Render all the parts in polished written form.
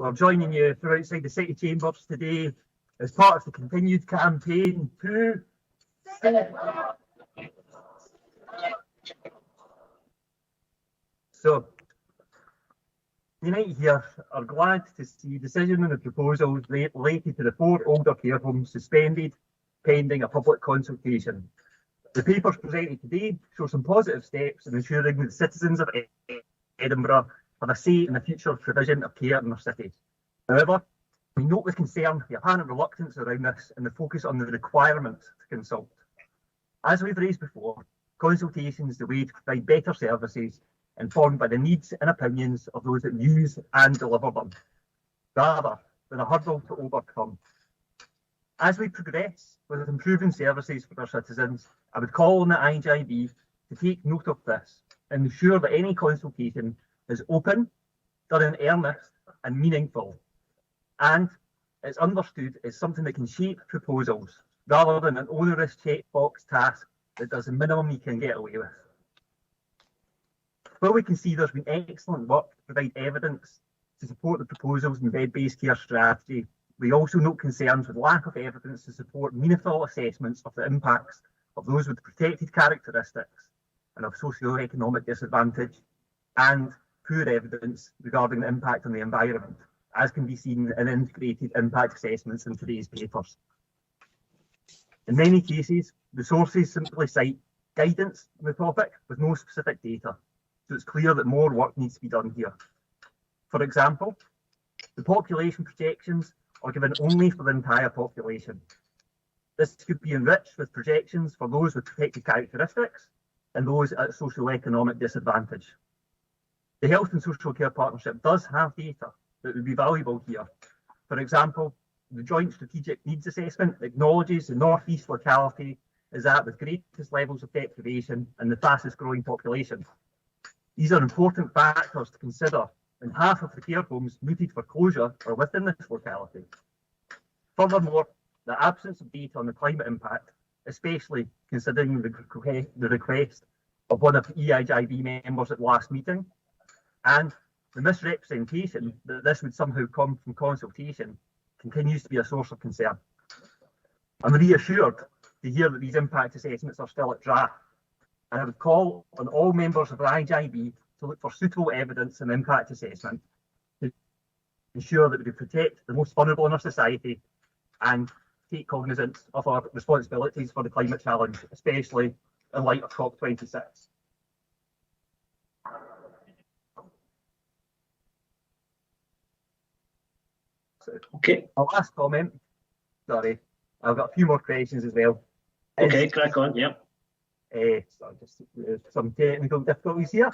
We're joining you from outside the City Chambers today as part of the continued campaign to So, United here are glad to see decision on the proposals related to the 4 older care homes suspended pending a public consultation. The papers presented today show some positive steps in ensuring that citizens of Edinburgh have a say in the future provision of care in their cities. However, we note with concern the apparent reluctance around this and the focus on the requirement to consult. As we've raised before, consultation is the way to provide better services informed by the needs and opinions of those that use and deliver them, rather than a hurdle to overcome. As we progress with improving services for our citizens, I would call on the EIJB to take note of this and ensure that any consultation is open, done in earnest and meaningful, and it's understood as something that can shape proposals rather than an onerous checkbox task that does the minimum you can get away with. While we can see there's been excellent work to provide evidence to support the proposals in bed-based care strategy, we also note concerns with lack of evidence to support meaningful assessments of the impacts of those with protected characteristics and of socio-economic disadvantage, and poor evidence regarding the impact on the environment, as can be seen in integrated impact assessments in today's papers. In many cases, the sources simply cite guidance on the topic with no specific data, so it's clear that more work needs to be done here. For example, the population projections are given only for the entire population. This could be enriched with projections for those with protected characteristics and those at socio-economic disadvantage. The Health and Social Care Partnership does have data that would be valuable here. For example, the Joint Strategic Needs Assessment acknowledges the North East locality is that with greatest levels of deprivation and the fastest growing population. These are important factors to consider when half of the care homes mooted for closure are within this locality. Furthermore, the absence of data on the climate impact, especially considering the request of one of the EIJB members at the last meeting, and the misrepresentation that this would somehow come from consultation, continues to be a source of concern. I'm reassured to hear that these impact assessments are still at draft, and I would call on all members of the EIJB to look for suitable evidence and impact assessment to ensure that we protect the most vulnerable in our society and take cognizance of our responsibilities for the climate challenge, especially in light of COP26. So, okay. My last comment, sorry, I've got a few more questions as well. Okay, crack on, yeah. So just some technical difficulties here.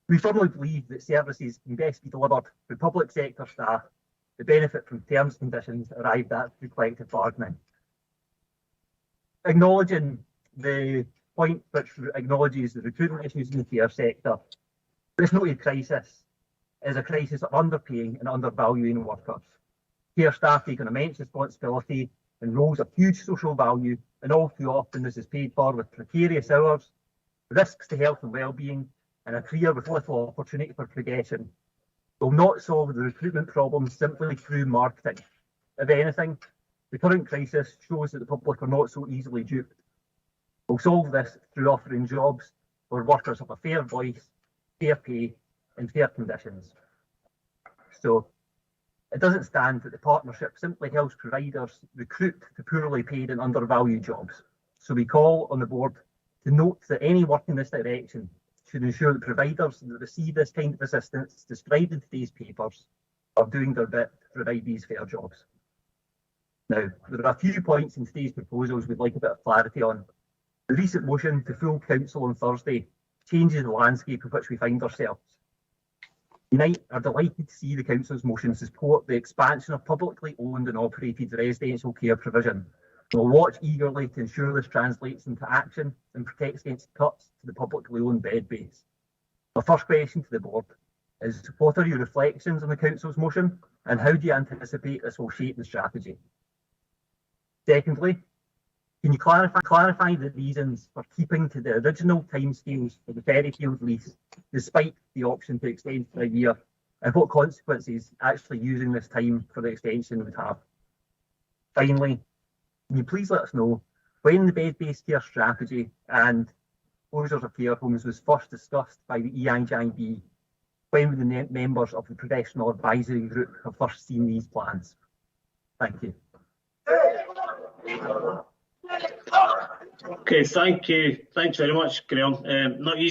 We firmly believe that services can best be delivered through public sector staff that benefit from terms and conditions arrived at through collective bargaining. Acknowledging the point which acknowledges the recruitment issues in the care sector, this noted crisis is a crisis of underpaying and undervaluing workers. Care staff take an immense responsibility in roles of huge social value, and all too often this is paid for with precarious hours, risks to health and well-being, and a career with little opportunity for progression. Will not solve the recruitment problems simply through marketing. If anything, the current crisis shows that the public are not so easily duped. We'll solve this through offering jobs where workers have a fair voice, fair pay, and fair conditions. So it doesn't stand that the partnership simply helps providers recruit to poorly paid and undervalued jobs. So we call on the board to note that any work in this direction should ensure that providers that receive this kind of assistance described in today's papers are doing their bit to provide these fair jobs. Now, there are a few points in today's proposals we'd like a bit of clarity on. The recent motion to full council on Thursday changes the landscape in which we find ourselves. Unite are delighted to see the council's motion support the expansion of publicly owned and operated residential care provision. We'll watch eagerly to ensure this translates into action and protects against cuts to the publicly owned bed base. My first question to the board is, what are your reflections on the council's motion and how do you anticipate this will shape the strategy? Secondly, can you clarify the reasons for keeping to the original timescales for the Ferryfield lease, despite the option to extend for a year and what consequences actually using this time for the extension would have. Finally, can you please let us know when the bed-based care strategy and closures of care homes was first discussed by the EIJB? When would the members of the professional advisory group have first seen these plans? Thank you. Okay, thank you. Thanks very much, Graeme. Not easy